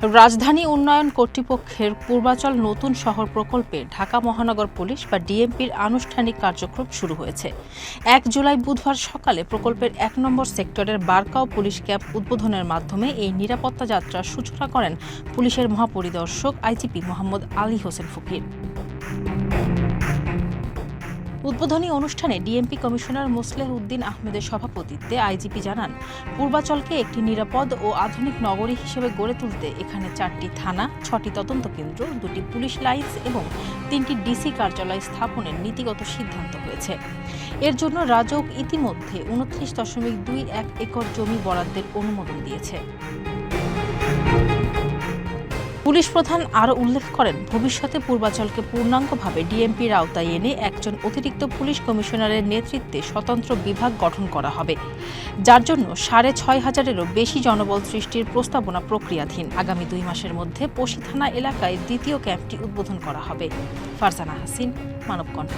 রাজধানী উন্নয়ন কর্তৃপক্ষের পূর্বাচল নতুন শহর প্রকল্পে ঢাকা মহানগর পুলিশ বা ডিএমপির আনুষ্ঠানিক কার্যক্রম শুরু হয়েছে। ১ জুলাই বুধবার সকালে প্রকল্পের ১ নম্বর সেক্টরের বারকাও পুলিশ ক্যাম্প উদ্বোধনের মাধ্যমে এই নিরাপত্তা যাত্রার সূচনা করেন পুলিশের মহাপরিদর্শক আইজিপি মোহাম্মদ আলী হোসেন ফকির। উদ্বোধনী অনুষ্ঠানে ডিএমপি কমিশনার মোসলেহ উদ্দিন আহমেদের সভাপতিত্বে আইজিপি জানান, পূর্বাচলকে একটি নিরাপদ ও আধুনিক নগরী হিসেবে গড়ে তুলতে এখানে ৪টি থানা, ৬টি তদন্ত কেন্দ্র, ২টি পুলিশ লাইনস এবং ৩টি ডিসি কার্যালয় স্থাপনের নীতিগত সিদ্ধান্ত হয়েছে। এর জন্য রাজউক ইতিমধ্যে ২৯.২১ একর জমি বরাদ্দের অনুমোদন দিয়েছে। পুলিশ প্রধান আরও উল্লেখ করেন, ভবিষ্যতে পূর্বাচলকে পূর্ণাঙ্গভাবে ডিএমপির আওতায় এনে একজন অতিরিক্ত পুলিশ কমিশনারের নেতৃত্বে স্বতন্ত্র বিভাগ গঠন করা হবে, যার জন্য ৬,৫০০-এরও বেশি জনবল সৃষ্টির প্রস্তাবনা প্রক্রিয়াধীন। আগামী ২ মাসের মধ্যে পশি থানা এলাকায় দ্বিতীয় ক্যাম্পটি উদ্বোধন করা হবে। ফারজানা হাসিন, মানবকণ্ঠ।